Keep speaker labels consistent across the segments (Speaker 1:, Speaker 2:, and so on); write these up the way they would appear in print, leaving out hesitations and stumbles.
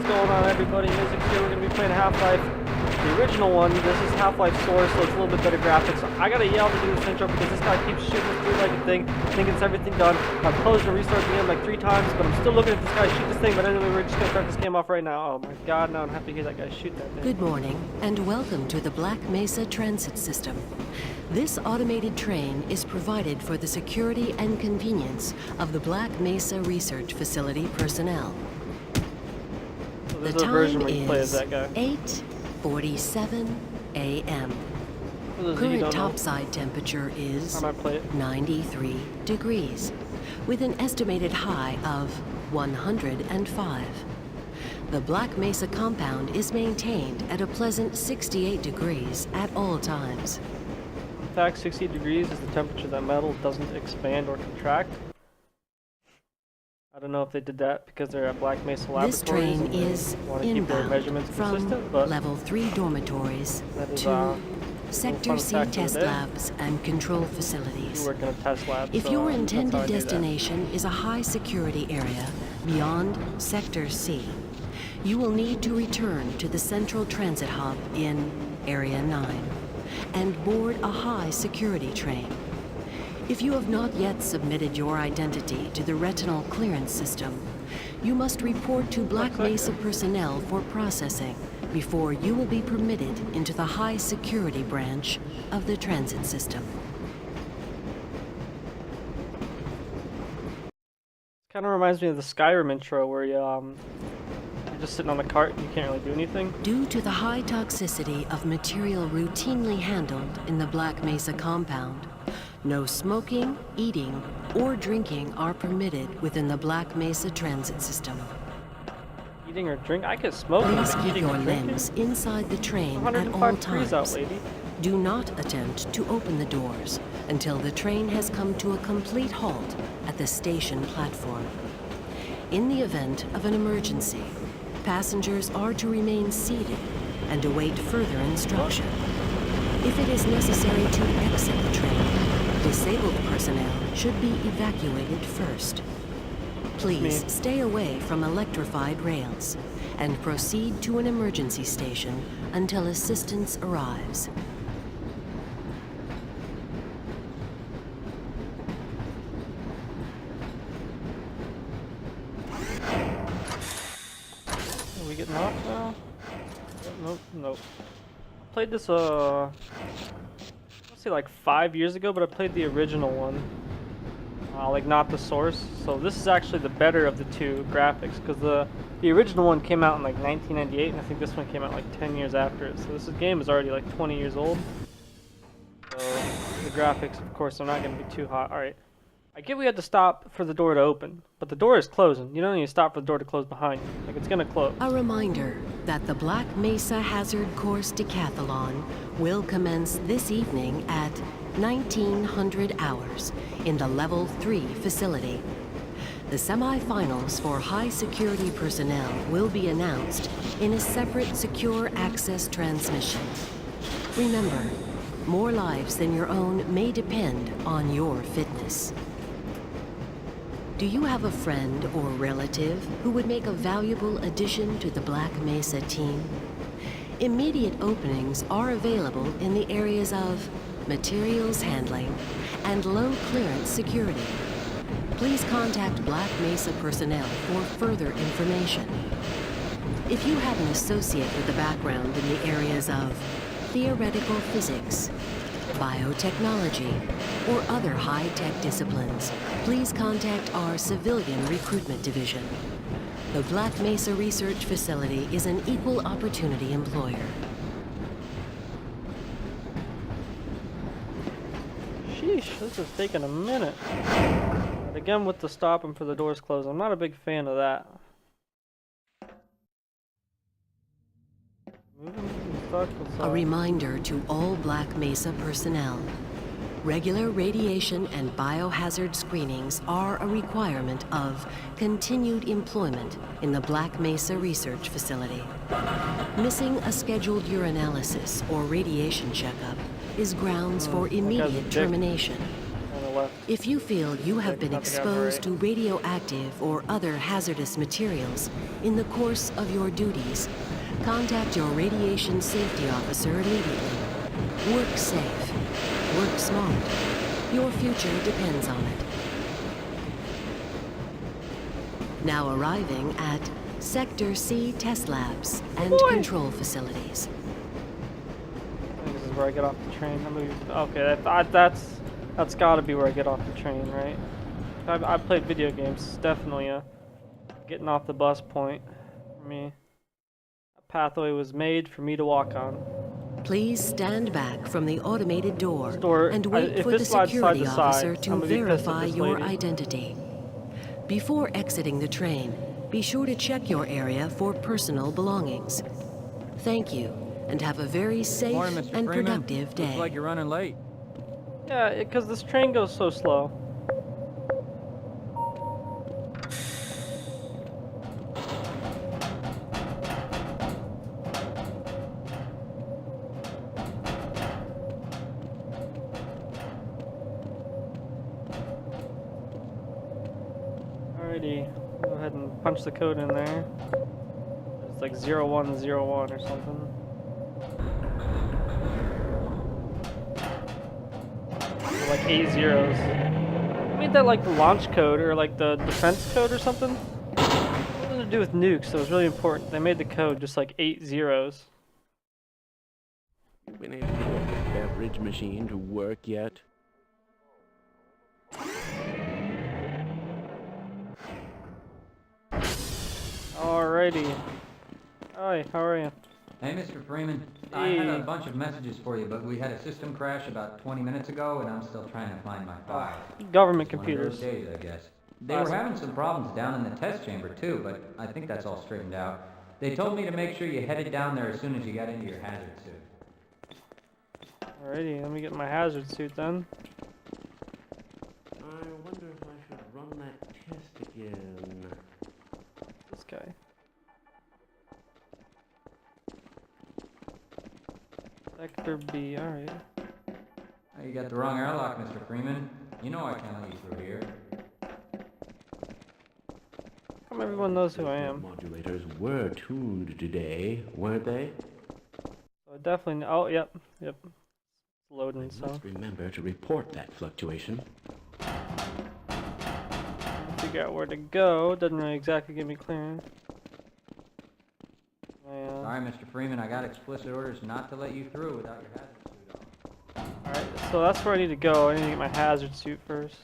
Speaker 1: going on, everybody? Music here. We're gonna be playing Half-Life, the original one. This is Half-Life Source, so it's a little bit better graphics. I gotta yell to do this intro because this guy keeps shooting us through like a thing, thinking it's everything done. I've closed and restarted the game like 3 times, but I'm still looking at this guy shoot this thing. But anyway, we're just gonna start this game off right now. Oh my God! Now I'm happy to hear that guy shoot that thing.
Speaker 2: Good morning, and welcome to the Black Mesa Transit System. This automated train is provided for the security and convenience of the Black Mesa Research Facility personnel.
Speaker 1: So
Speaker 2: The
Speaker 1: this is a version where you
Speaker 2: time
Speaker 1: play as
Speaker 2: is
Speaker 1: that guy.
Speaker 2: 8:47 a.m.
Speaker 1: For those of you who
Speaker 2: Current
Speaker 1: don't know,
Speaker 2: topside temperature is
Speaker 1: I might play it.
Speaker 2: 93 degrees, with an estimated high of 105. The Black Mesa compound is maintained at a pleasant 68 degrees at all times.
Speaker 1: In fact, 60 degrees is the temperature that metal doesn't expand or contract. I don't know if they did that because they're at Black Mesa Laboratories.
Speaker 2: This train
Speaker 1: and they
Speaker 2: is
Speaker 1: want to keep their
Speaker 2: inbound
Speaker 1: measurements
Speaker 2: from
Speaker 1: consistent, but
Speaker 2: level 3 dormitories
Speaker 1: that is,
Speaker 2: to Sector
Speaker 1: fun
Speaker 2: C
Speaker 1: fact of the
Speaker 2: test
Speaker 1: day.
Speaker 2: labs and control
Speaker 1: you
Speaker 2: facilities.
Speaker 1: work in a test lab.
Speaker 2: If
Speaker 1: so,
Speaker 2: your
Speaker 1: that's how
Speaker 2: intended
Speaker 1: I do that.
Speaker 2: destination is a high security area beyond Sector C, you will need to return to the central transit hub in Area 9 and board a high security train. If you have not yet submitted your identity to the retinal clearance system, you must report to Black Mesa personnel for processing before you will be permitted into the high security branch of the transit system.
Speaker 1: Kind of reminds me of the Skyrim intro where you're just sitting on the cart and you can't really do anything.
Speaker 2: Due to the high toxicity of material routinely handled in the Black Mesa compound, no smoking, eating, or drinking are permitted within the Black Mesa transit system.
Speaker 1: Eating or drink? I could smoke.
Speaker 2: Please
Speaker 1: but
Speaker 2: keep
Speaker 1: eating
Speaker 2: your
Speaker 1: or drinking?
Speaker 2: limbs inside the train at
Speaker 1: 105
Speaker 2: all
Speaker 1: degrees out,
Speaker 2: times.
Speaker 1: lady.
Speaker 2: Do not attempt to open the doors until the train has come to a complete halt at the station platform. In the event of an emergency, passengers are to remain seated and await further instruction. If it is necessary to exit the train, disabled personnel should be evacuated first. Please stay away from electrified rails and proceed to an emergency station until assistance arrives.
Speaker 1: Are we getting off now? Nope, nope. I played this, let's say like 5 years ago, but I played the original one. Like not the source. So this is actually the better of the two graphics, because the original one came out in like 1998, and I think this one came out like 10 years after it. So this game is already like 20 years old. So the graphics, of course, are not going to be too hot. Alright. I get we had to stop for the door to open, but the door is closing. You don't need to stop for the door to close behind you. Like, it's gonna close.
Speaker 2: A reminder that the Black Mesa Hazard Course Decathlon will commence this evening at 1900 hours in the Level 3 facility. The semifinals for high security personnel will be announced in a separate secure access transmission. Remember, more lives than your own may depend on your fitness. Do you have a friend or relative who would make a valuable addition to the Black Mesa team? Immediate openings are available in the areas of materials handling and low clearance security. Please contact Black Mesa personnel for further information. If you have an associate with a background in the areas of theoretical physics, biotechnology, or other high-tech disciplines, please contact our Civilian Recruitment Division. The Black Mesa Research Facility is an equal opportunity employer.
Speaker 1: Sheesh, this is taking a minute. But again, with the stopping for the doors closed, I'm not a big fan of that.
Speaker 2: A reminder to all Black Mesa personnel. Regular radiation and biohazard screenings are a requirement of continued employment in the Black Mesa Research Facility. Missing a scheduled urinalysis or radiation checkup is grounds for immediate termination.
Speaker 1: left.
Speaker 2: If you feel you have been
Speaker 1: I think I'm
Speaker 2: exposed
Speaker 1: right.
Speaker 2: to radioactive or other hazardous materials in the course of your duties, contact your radiation safety officer immediately. Work safe. Work smart. Your future depends on it. Now arriving at Sector C test labs and control facilities.
Speaker 1: I think this is where I get off the train. Okay, that's got to be where I get off the train, right? I played video games. It's definitely a getting off the bus point for me. A pathway was made for me to walk on.
Speaker 2: Please stand back from the automated door and wait
Speaker 1: If
Speaker 2: for the
Speaker 1: this slides side
Speaker 2: security
Speaker 1: to side,
Speaker 2: officer
Speaker 1: I'm
Speaker 2: to
Speaker 1: gonna be pissed at
Speaker 2: verify
Speaker 1: this
Speaker 2: your
Speaker 1: lady.
Speaker 2: identity. Before exiting the train, be sure to check your area for personal belongings. Thank you, and have a very safe
Speaker 3: Morning, Mr.
Speaker 2: and
Speaker 3: Freeman.
Speaker 2: productive day.
Speaker 3: Looks like you're running late.
Speaker 1: Yeah, because this train goes so slow. Alrighty, go ahead and punch the code in there. It's like 0101 or something. Or like 8 zeros. I made that like the launch code or like the defense code or something. Nothing to do with nukes, so it was really important. They made the code just like 8 zeros.
Speaker 4: You've been able to get the beverage machine to work yet?
Speaker 1: Alrighty. Hi, how are you?
Speaker 3: Hey, Mr. Freeman. I had a bunch of messages for you, but we had a system crash about 20 minutes ago, and I'm still trying to find my file.
Speaker 1: Government
Speaker 3: It's one of those
Speaker 1: computers.
Speaker 3: days, I guess. They were having some problems down in the test chamber, too, but I think that's all straightened out. They told me to make sure you headed down there as soon as you got into your hazard suit.
Speaker 1: Alrighty, let me get my hazard suit then.
Speaker 4: I wonder if I should run that test again.
Speaker 1: This guy. Sector B, alright.
Speaker 3: You got the wrong airlock, Mr. Freeman. You know I can't let you through here.
Speaker 1: How come everyone knows who I am?
Speaker 4: Modulators were tuned today, weren't they?
Speaker 1: So I definitely. Oh, yep. It's loading,
Speaker 4: I
Speaker 1: so.
Speaker 4: must remember to report that fluctuation.
Speaker 1: Figure out where to go. Doesn't really exactly give me clearance.
Speaker 3: Sorry, Mr. Freeman, I got explicit orders not to let you through without your hazard suit on.
Speaker 1: Alright, so that's where I need to go. I need to get my hazard suit first.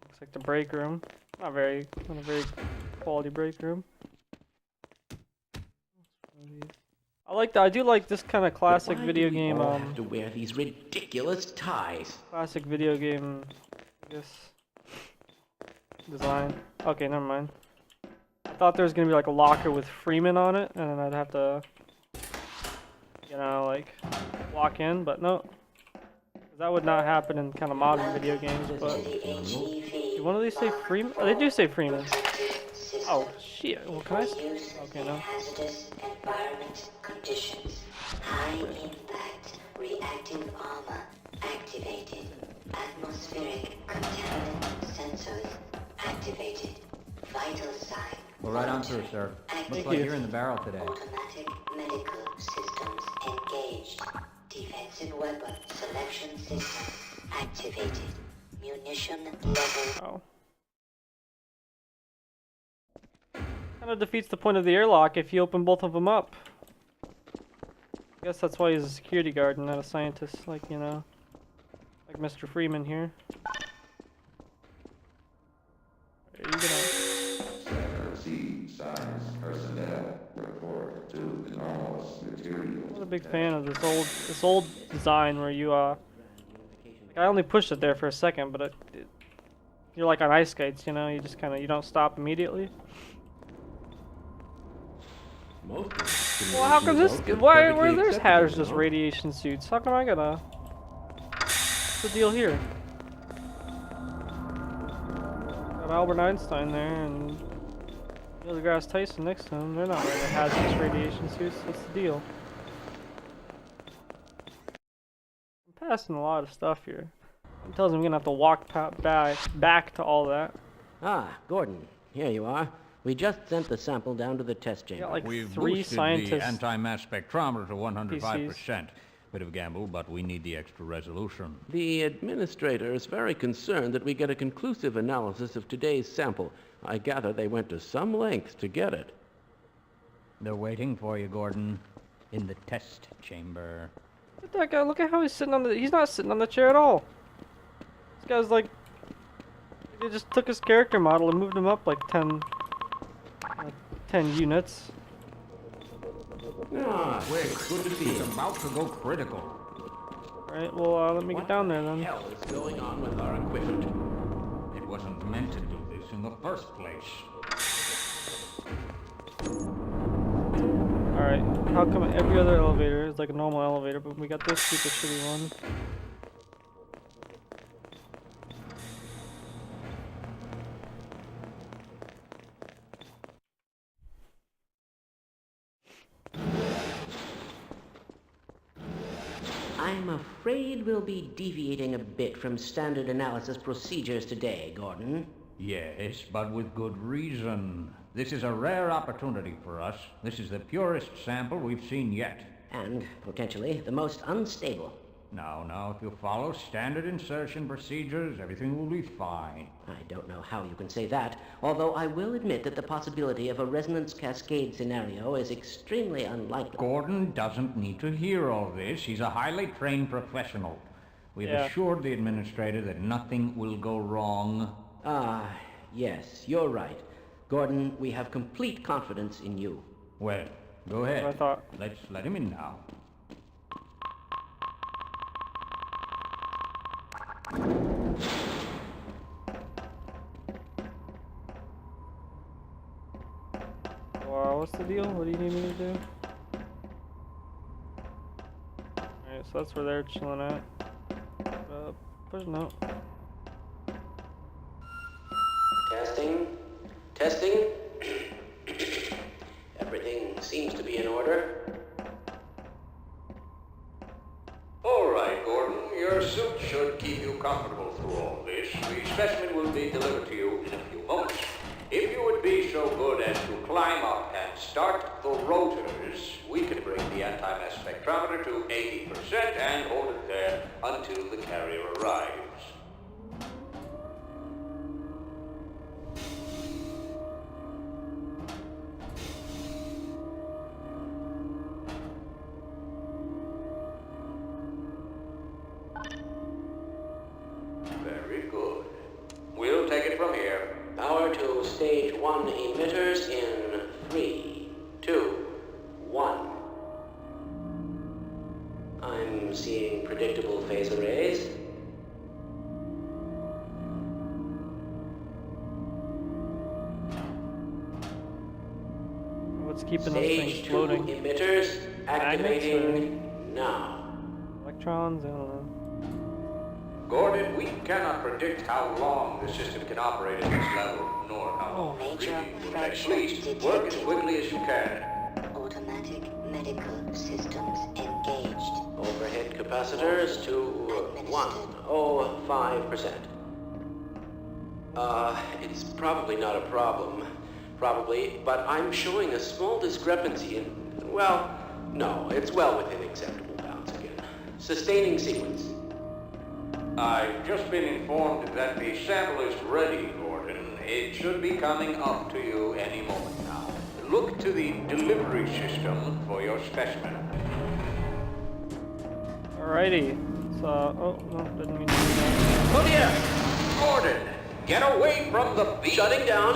Speaker 1: Looks like the break room. Not a very quality break room. I do like this kind of classic
Speaker 4: Why
Speaker 1: video
Speaker 4: do we
Speaker 1: game,
Speaker 4: all have to wear these ridiculous ties?
Speaker 1: classic video game, I guess, design. Okay, never mind. I thought there was gonna be like a locker with Freeman on it, and then I'd have to, you know, like, walk in, but no. That would not happen in kind of modern video games, but... Do one of these say Freeman? Oh, they do say Freeman. Oh, shit. Well, can I... Okay, no.
Speaker 5: Environment conditions. High impact reactive armor activated. Atmospheric contaminant sensors activated. Vital sign.
Speaker 3: Well, right on through, sir. Looks like you're in the barrel today.
Speaker 5: Automatic medical systems engaged. Defensive weapon selection system activated. Munition level.
Speaker 1: Oh. Kind of defeats the point of the airlock if you open both of them up. I guess that's why he's a security guard and not a scientist, like, you know, like Mr. Freeman here. Are you gonna... I'm not a big fan of this old design where you like I only pushed it there for a second, but you're like on ice skates, you know. You just kind of you don't stop immediately. Well, how come this? Why were there's hazardous radiation suits? How come I gotta? What's the deal here? Got Albert Einstein there and Neil deGrasse Tyson next to him. They're not wearing hazardous radiation suits. What's the deal? passing a lot of stuff here. It tells me I'm gonna have to walk back to all that.
Speaker 4: Ah, Gordon, here you are. We just sent the sample down to the test
Speaker 1: We
Speaker 4: chamber.
Speaker 1: got like
Speaker 6: We've
Speaker 1: 3
Speaker 6: boosted the
Speaker 1: scientists.
Speaker 6: anti-mass spectrometer to 105%. Bit of a gamble, but we need the extra resolution.
Speaker 4: The administrator is very concerned that we get a conclusive analysis of today's sample. I gather they went to some lengths to get it.
Speaker 3: They're waiting for you, Gordon, in the test chamber.
Speaker 1: Look at that guy. Look at how he's sitting on the. He's not sitting on the chair at all. This guy's like. They just took his character model and moved him up like 10 units.
Speaker 4: Ah,
Speaker 3: Quick, good to see you. It's about to go critical.
Speaker 1: Alright, well, let me get down there
Speaker 4: what
Speaker 1: then.
Speaker 4: the hell is going on with our equipment?
Speaker 6: It wasn't meant to do this in the first place.
Speaker 1: Alright, how come every other elevator is like a normal elevator, but we got this super shitty one?
Speaker 4: I'm afraid we'll be deviating a bit from standard analysis procedures today, Gordon.
Speaker 6: Yes, but with good reason. This is a rare opportunity for us. This is the purest sample we've seen yet.
Speaker 4: And, potentially, the most unstable.
Speaker 6: Now, if you follow standard insertion procedures, everything will be fine.
Speaker 4: I don't know how you can say that, although I will admit that the possibility of a resonance cascade scenario is extremely unlikely.
Speaker 6: Gordon doesn't need to hear all this. He's a highly trained professional. We've
Speaker 1: Yeah.
Speaker 6: assured the administrator that nothing will go wrong.
Speaker 4: Ah, yes, you're right. Gordon, we have complete confidence in you.
Speaker 6: Well, go ahead.
Speaker 1: I thought.
Speaker 6: Let's let him in now.
Speaker 1: Wow, what's the deal? What do you need me to do? Alright, so that's where they're chilling at. Push no.
Speaker 4: Testing. Testing. Everything seems to be in order.
Speaker 6: All right, Gordon. Your suit should keep you comfortable through all this. The specimen will be delivered to you in a few moments. If you would be so good as to climb up and start the rotors, we can bring the anti-mass spectrometer to 80% and hold it there until the carrier arrives. Very good. We'll take it from here.
Speaker 4: Power to stage 1 emitters in 3, 2, 1. I'm seeing predictable phase arrays.
Speaker 1: What's keeping those
Speaker 4: Stage
Speaker 1: things
Speaker 4: 2
Speaker 1: floating?
Speaker 4: emitters activating now.
Speaker 1: Electrons? I don't know.
Speaker 6: Gordon, we cannot predict how long the system can operate at this level, nor how long it
Speaker 5: Major
Speaker 6: really will take.
Speaker 5: fracture
Speaker 6: Please, work as
Speaker 5: detected.
Speaker 6: quickly as you can.
Speaker 5: Automatic medical systems engaged.
Speaker 4: Overhead capacitors to 105%. It's probably not a problem. Probably, but I'm showing a small discrepancy in, well, no, it's well within acceptable bounds again. Sustaining sequence.
Speaker 6: I've just been informed that the sample is ready, Gordon. It should be coming up to you any moment now. Look to the delivery system for your specimen.
Speaker 1: Alrighty. So, oh, no, didn't mean to do that.
Speaker 4: Oh dear!
Speaker 6: Gordon, get away from the beast!
Speaker 4: Shutting down.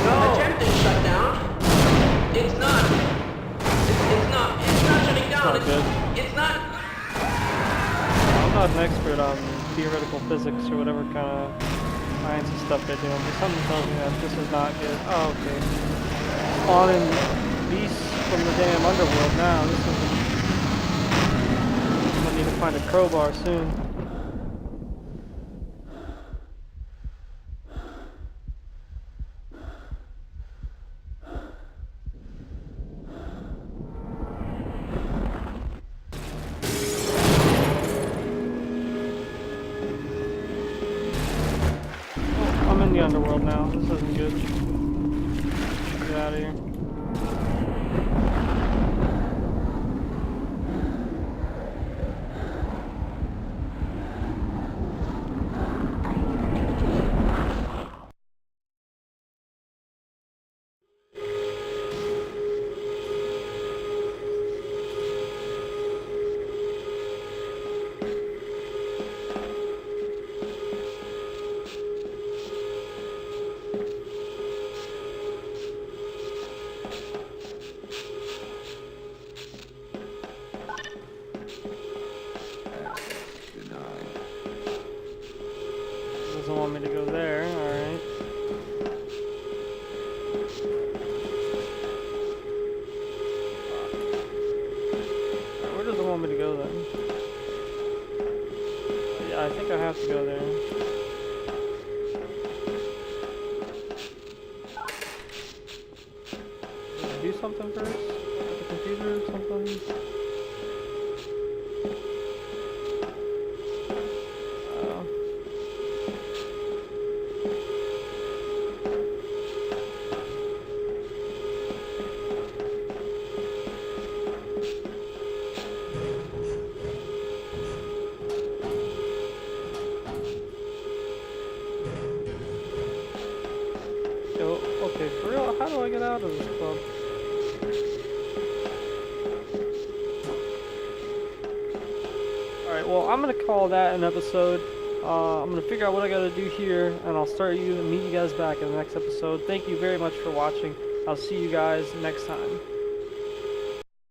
Speaker 4: No. Attempting shutdown. It's not. It's not shutting down.
Speaker 1: Not good.
Speaker 4: It's not.
Speaker 1: I'm not an expert on theoretical physics or whatever kind of sciencey stuff they're doing, but something tells me that this is not good. Oh, okay. Spawning beasts from the damn underworld now. This is. I'm gonna need to find a crowbar soon. good now. This isn't good. Get out of here. Doesn't want me to go there, alright. Where does it want me to go then? Yeah, I think I have to go there. Do something first? Like the computer or something? Yo, okay, for real, how do I get out of this club? Alright, well, I'm gonna call that an episode. I'm gonna figure out what I gotta do here, and I'll meet you guys back in the next episode. Thank you very much for watching. I'll see you guys next time.